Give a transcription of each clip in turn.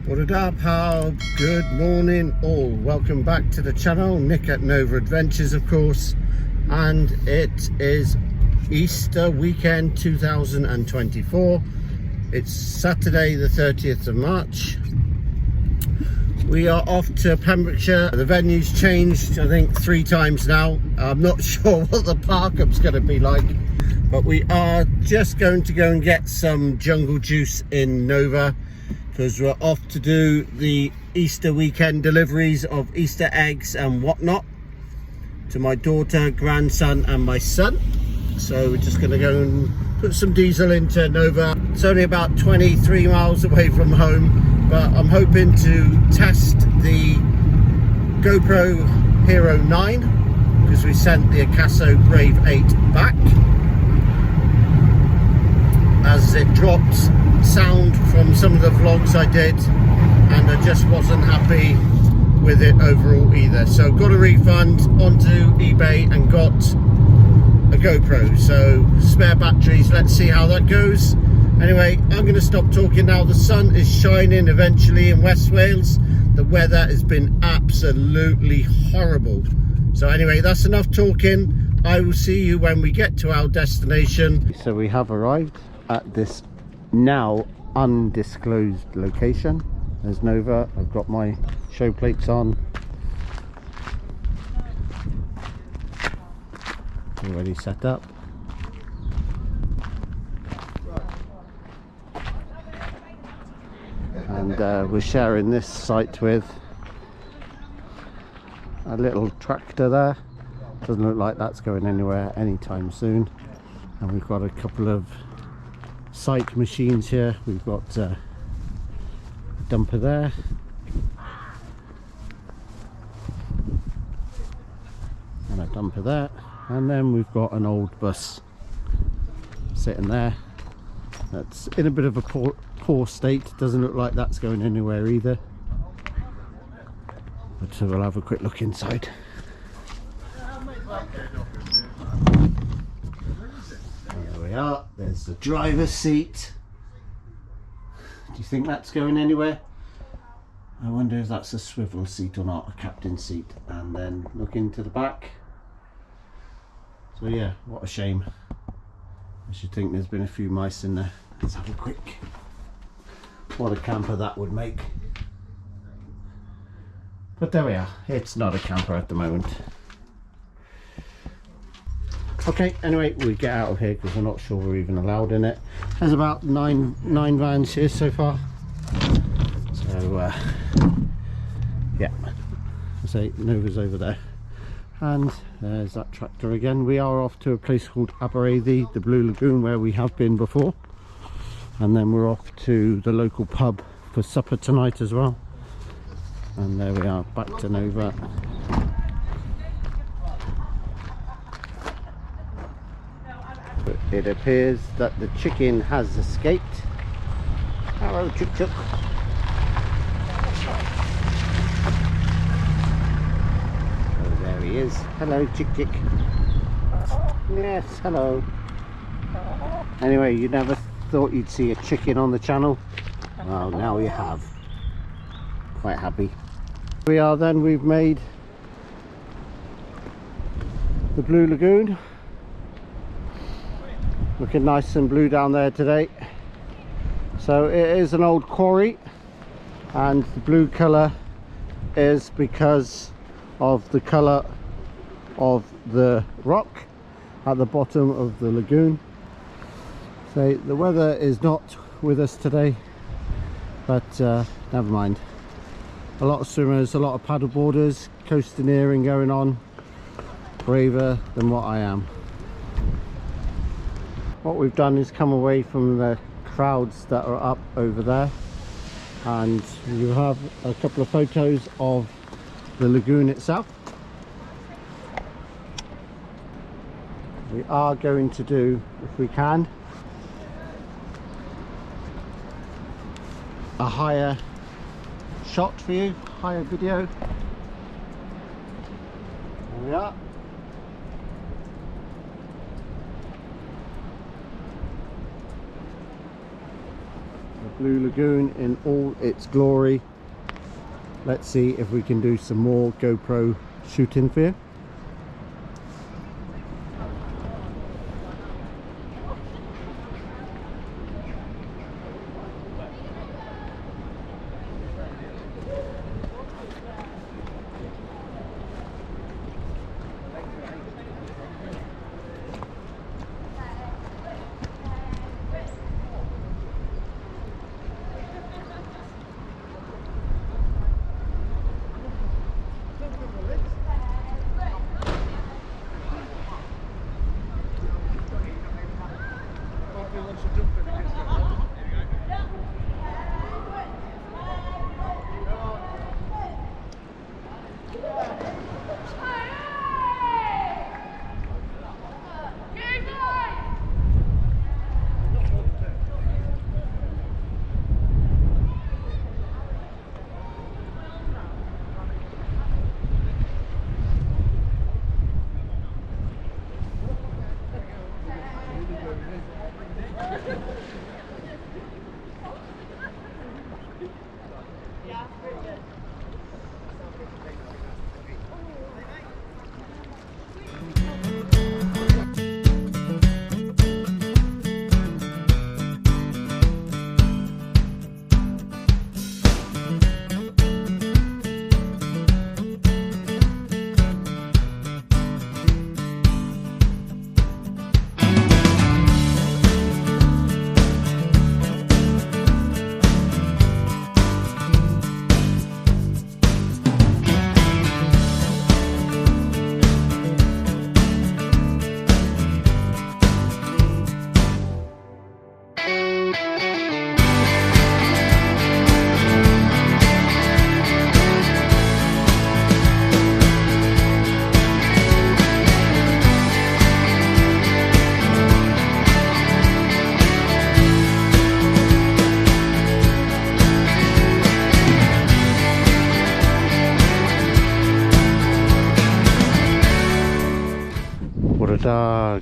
What it up, how good morning all. Welcome back to the channel, Nick at Nova Adventures of course, and it is Easter weekend 2024. It's Saturday the 30th of March. We are off to Pembrokeshire. The venue's changed I think 3 times now. I'm not sure what the park up's going to be like, but we are just going to go and get some jungle juice in Nova, because we're off to do the Easter weekend deliveries of Easter eggs and whatnot to my daughter, grandson and my son. So we're just going to go and put some diesel into Nova. It's only about 23 miles away from home, but I'm hoping to test the GoPro Hero 9 because we sent the Acaso Brave 8 back, as it dropped sound from some of the vlogs I did and I just wasn't happy with it overall either. So got a refund onto eBay and got a GoPro, so spare batteries. Let's see how that goes. Anyway, I'm going to stop talking now. The sun is shining eventually in West Wales. The weather has been absolutely horrible. So anyway, that's enough talking. I will see you when we get to our destination. So we have arrived at this now undisclosed location. There's Nova. I've got my show plates on, already set up. And we're sharing this site with a little tractor there. Doesn't look like that's going anywhere anytime soon. And we've got a couple of site machines here. We've got a dumper there, and a dumper there, and then we've got an old bus sitting there that's in a bit of a poor state. Doesn't look like that's going anywhere either, but we'll have a quick look inside. There we are. There's the driver's seat. Do you think that's going anywhere? I wonder if that's a swivel seat or not, a captain seat. And then look into the back. So yeah, what a shame. I should think there's been a few mice in there. Let's have a quick. What a camper that would make. But there we are. It's not a camper at the moment. Okay, anyway, we get out of here because we're not sure we're even allowed in it. There's about nine vans here so far. So yeah, I say Nova's over there, and there's that tractor again. We are off to a place called Abereiddy, the Blue Lagoon, where we have been before, and then we're off to the local pub for supper tonight as well. And there we are, back to Nova. It appears that the chicken has escaped. Hello, Chuk Chuk. Oh, there he is. Hello, Chick Chick. Yes, hello. Anyway, you never thought you'd see a chicken on the channel? Well, now you have. Quite happy. We are then, we've made the Blue Lagoon. Looking nice and blue down there today. So it is an old quarry, and the blue colour is because of the colour of the rock at the bottom of the lagoon. So the weather is not with us today, but never mind. A lot of swimmers, a lot of paddle boarders, coastineering going on. Braver than what I am. What we've done is come away from the crowds that are up over there, and you have a couple of photos of the lagoon itself. We are going to do, if we can, a higher shot for you, higher video. There we are. Blue Lagoon in all its glory. Let's see if we can do some more GoPro shooting for you.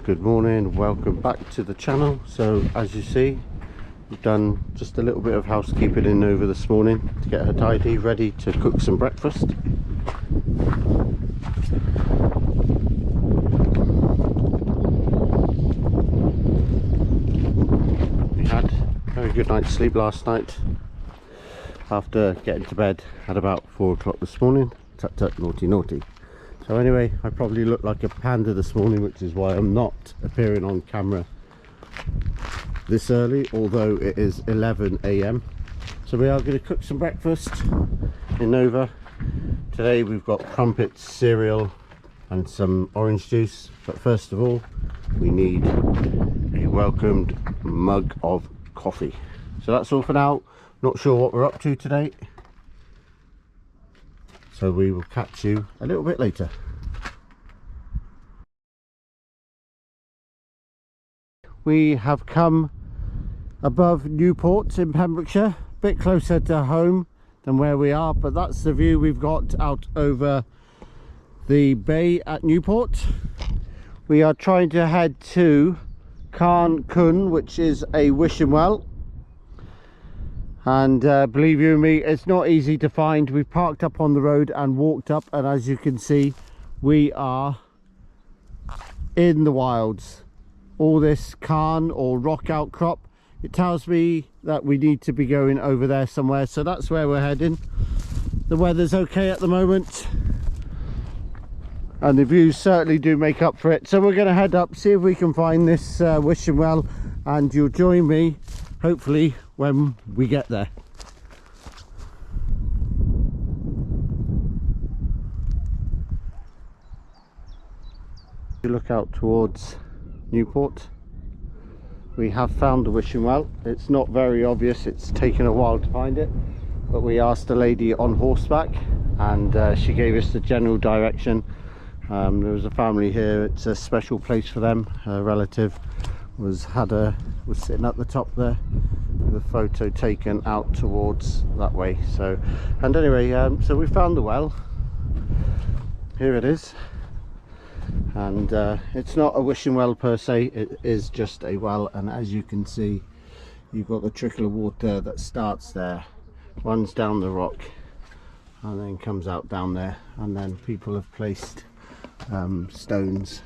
Good morning, welcome back to the channel. So as you see, we've done just a little bit of housekeeping in Nova this morning to get her tidy, ready to cook some breakfast. We had a very good night's sleep last night after getting to bed at about 4 o'clock this morning. Tut tut, naughty naughty. So anyway, I probably look like a panda this morning, which is why I'm not appearing on camera this early, although it is 11 AM. So we are going to cook some breakfast in Nova. Today we've got crumpets, cereal and some orange juice. But first of all, we need a welcomed mug of coffee. So that's all for now. Not sure what we're up to today. So we will catch you a little bit later. We have come above Newport in Pembrokeshire, a bit closer to home than where we are, but that's the view we've got out over the bay at Newport. We are trying to head to Carn, which is a wishing well. And believe you me, it's not easy to find. We've parked up on the road and walked up, and as you can see, we are in the wilds. All this Carn or rock outcrop, it tells me that we need to be going over there somewhere, so that's where we're heading. The weather's okay at the moment and the views certainly do make up for it, so we're going to head up, see if we can find this wishing well, and you'll join me hopefully when we get there. You look out towards Newport, we have found the wishing well. It's not very obvious, it's taken a while to find it, but we asked a lady on horseback and she gave us the general direction. There was a family here, it's a special place for them. A relative was sitting at the top there with a photo taken out towards that way. So, and anyway, so we found the well. Here it is, and it's not a wishing well per se, it is just a well, and as you can see, you've got the trickle of water that starts there, runs down the rock, and then comes out down there. And then people have placed stones,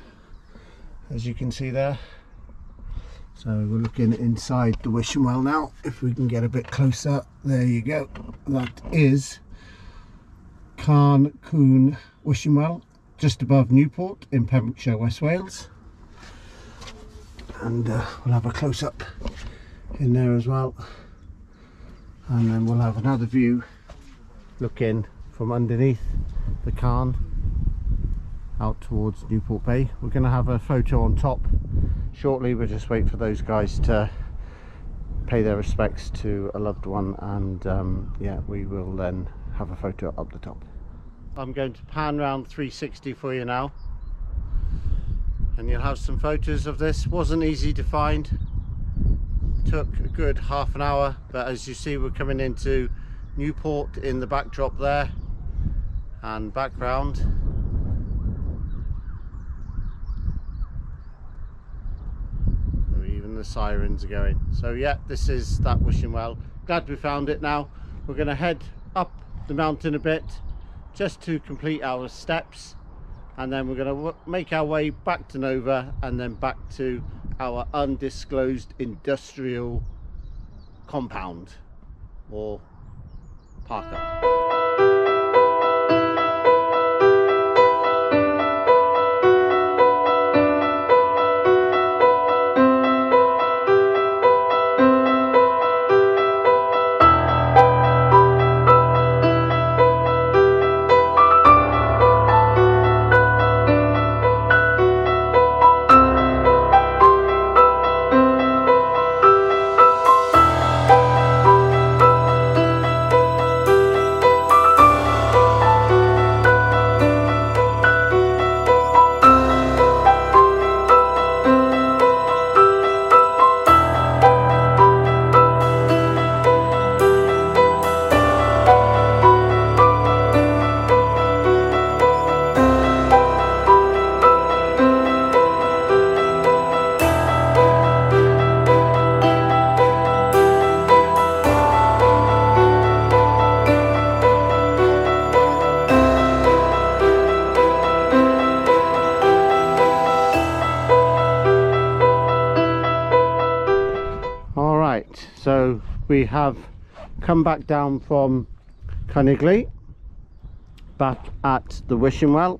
as you can see there. So we're looking inside the wishing well now, if we can get a bit closer. There you go, that is Carn wishing well, just above Newport in Pembrokeshire, West Wales. And we'll have a close-up in there as well, and then we'll have another view looking from underneath the Cairn out towards Newport Bay. We're going to have a photo on top shortly. We'll just wait for those guys to pay their respects to a loved one, and yeah, we will then have a photo up the top. I'm going to pan around 360 for you now, and you'll have some photos of this. Wasn't easy to find, took a good half an hour, but as you see, we're coming into Newport in the backdrop there, and background even the sirens are going. So yeah, this is that wishing well. Glad we found it. Now we're going to head up the mountain a bit just to complete our steps, and then we're going to make our way back to Nova, and then back to our undisclosed industrial compound or park up. So we have come back down from Carnegie, back at the wishing well,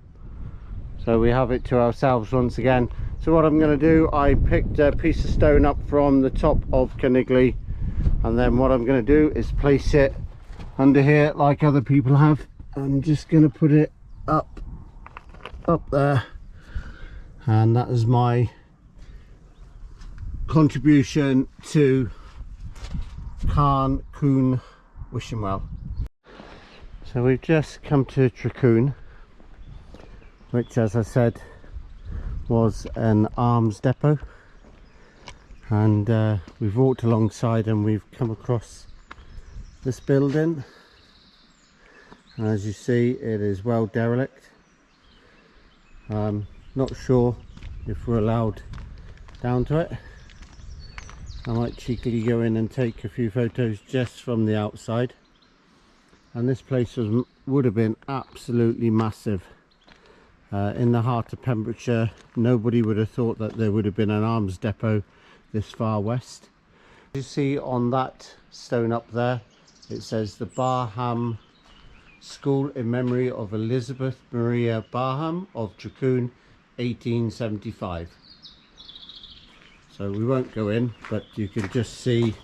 so we have it to ourselves once again. So what I'm going to do, I picked a piece of stone up from the top of Carnegie, and then what I'm going to do is place it under here like other people have. I'm just going to put it up there, and that is my contribution to Carn wishing well. So we've just come to Tracoon, which, as I said, was an arms depot, and we've walked alongside and we've come across this building, and as you see, it is well derelict. Not sure if we're allowed down to it. I might cheekily go in and take a few photos just from the outside. And this place would have been absolutely massive. In the heart of Pembrokeshire, nobody would have thought that there would have been an arms depot this far west. You see on that stone up there, it says the Barham School in memory of Elizabeth Maria Barham of Tracoon, 1875. So we won't go in, but you can just see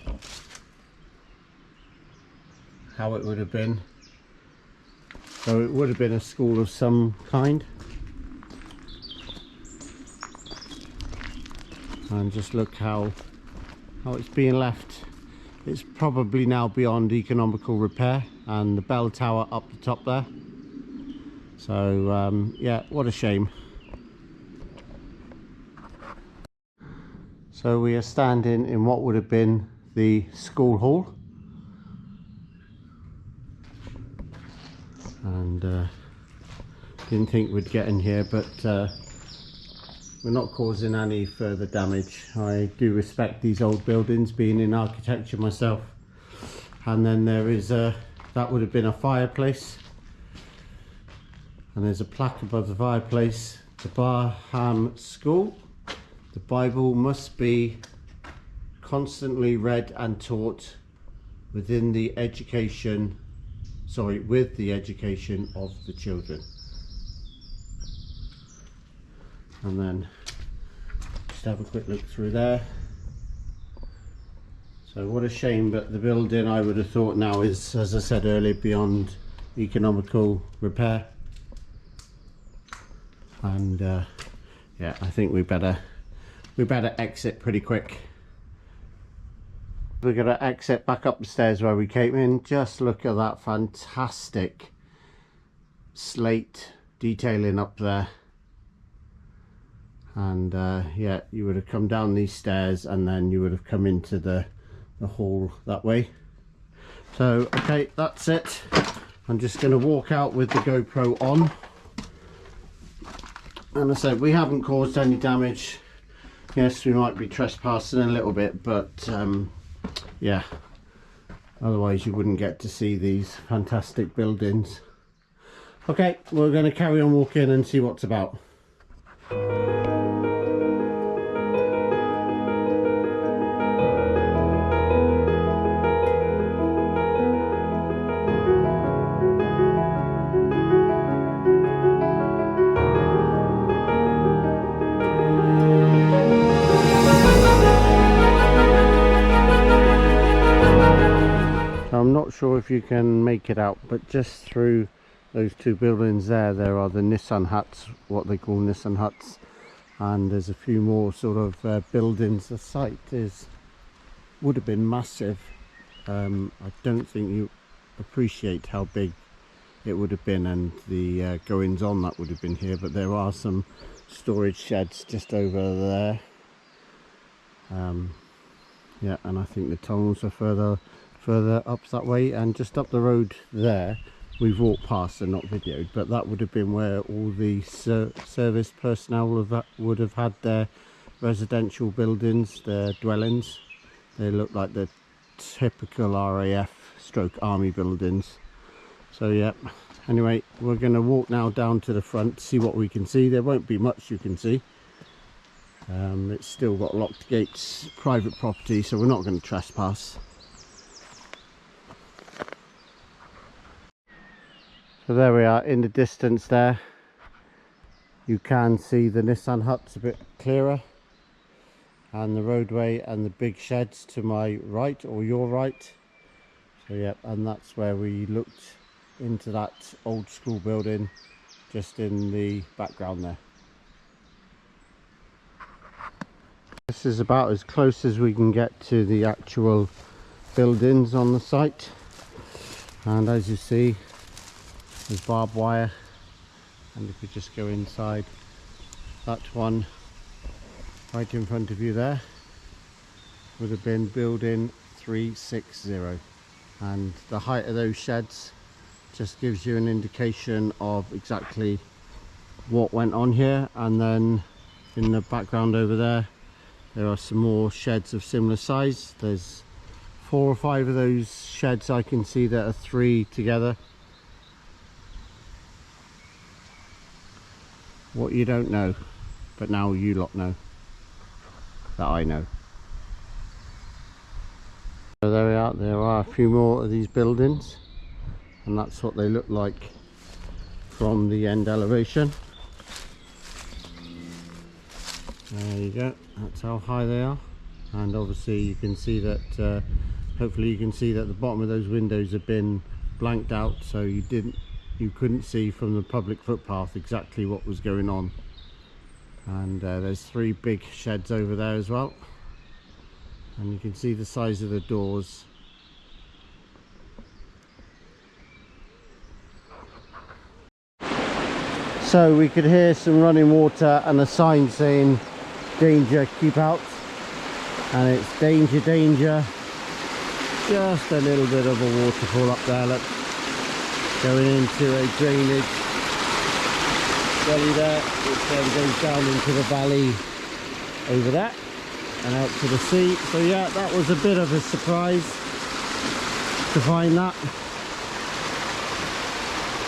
how it would have been. So it would have been a school of some kind. And just look how it's being left. It's probably now beyond economical repair, and the bell tower up the top there. So yeah, what a shame. So we are standing in what would have been the school hall, and didn't think we'd get in here, but we're not causing any further damage. I do respect these old buildings, being in architecture myself. And then there is that would have been a fireplace, and there's a plaque above the fireplace, the Barham School. The Bible must be constantly read and taught within the education, with the education of the children. And then just have a quick look through there. So what a shame, but the building, I would have thought, now is, as I said earlier, beyond economical repair. And yeah, I think we better exit pretty quick. We're gonna exit back up the stairs where we came in. Just look at that fantastic slate detailing up there. And yeah, you would have come down these stairs and then you would have come into the hall that way. So okay, that's it. I'm just going to walk out with the GoPro on, and I said we haven't caused any damage. Yes, we might be trespassing a little bit, but yeah, otherwise you wouldn't get to see these fantastic buildings. Okay, we're going to carry on walking and see what's about. I'm not sure if you can make it out, but just through those two buildings there are the Nissan huts, what they call Nissan huts, and there's a few more sort of buildings. The site would have been massive. I don't think you appreciate how big it would have been, and the goings on that would have been here. But there are some storage sheds just over there. Yeah, and I think the tunnels are further up that way, and just up the road there we've walked past and not videoed, but that would have been where all the service personnel would have had their residential buildings, their dwellings. They look like the typical RAF stroke army buildings. So yeah, anyway, we're going to walk now down to the front, see what we can see. There won't be much you can see. It's still got locked gates, private property, so we're not going to trespass. So there we are in the distance there. You can see the Nissan huts a bit clearer, and the roadway and the big sheds to my right, or your right. So yeah, and that's where we looked into that old school building just in the background there. This is about as close as we can get to the actual buildings on the site, and as you see, there's barbed wire. And if we just go inside, that one right in front of you there would have been building 360, and the height of those sheds just gives you an indication of exactly what went on here. And then in the background over there are some more sheds of similar size. There's 4 or 5 of those sheds I can see that are 3 together. What you don't know, but now you lot know that I know. So there we are, there are a few more of these buildings, and that's what they look like from the end elevation. There you go, that's how high they are. And obviously you can see that, hopefully you can see that the bottom of those windows have been blanked out, so you couldn't see from the public footpath exactly what was going on. And there's 3 big sheds over there as well, and you can see the size of the doors. So we could hear some running water and a sign saying danger, keep out, and it's danger, danger. Just a little bit of a waterfall up there, look, going into a drainage gully there, which then goes down into the valley over there and out to the sea. So yeah, that was a bit of a surprise to find that.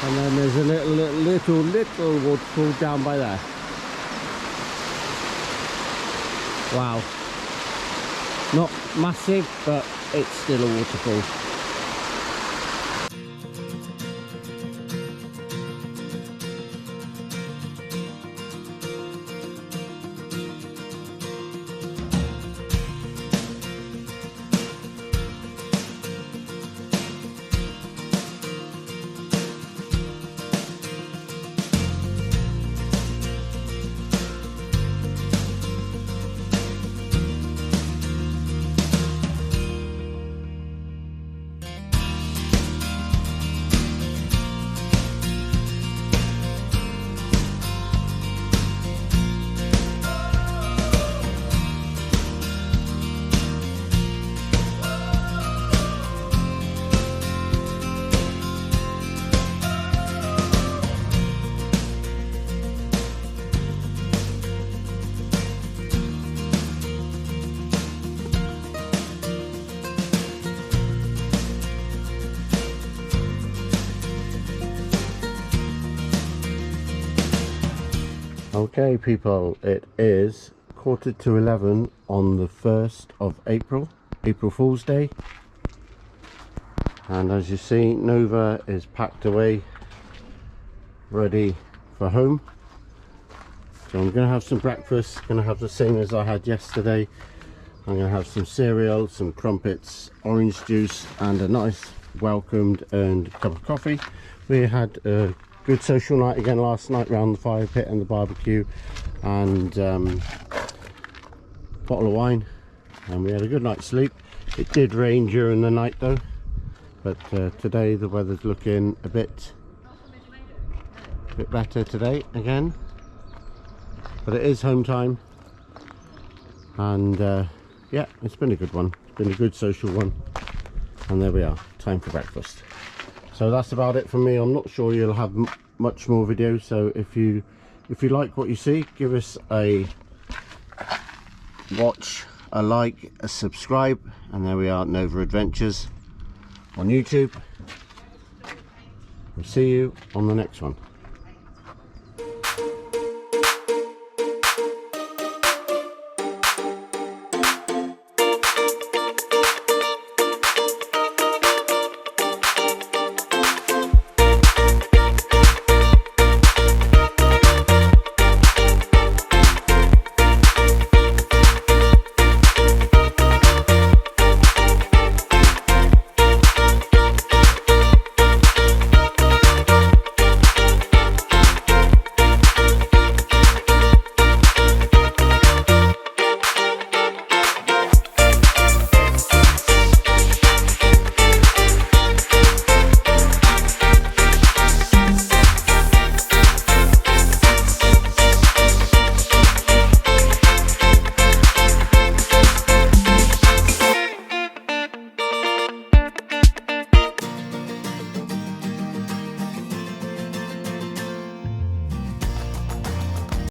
And then there's a little waterfall down by there. Wow, not massive, but it's still a waterfall. Okay people, it is 11:15 on the 1st of April, April Fool's Day, and as you see, Nova is packed away ready for home. So I'm going to have some breakfast, going to have the same as I had yesterday. I'm going to have some cereal, some crumpets, orange juice and a nice welcomed earned cup of coffee. We had a good social night again last night round the fire pit and the barbecue, and bottle of wine, and we had a good night's sleep. It did rain during the night though, but today the weather's looking a bit better today again. But it is home time, and yeah, it's been a good one. It's been a good social one, and there we are, time for breakfast. So that's about it from me. I'm not sure you'll have much more videos, so if you like what you see, give us a watch, a like, a subscribe, and there we are, Nova Adventures on YouTube. We'll see you on the next one.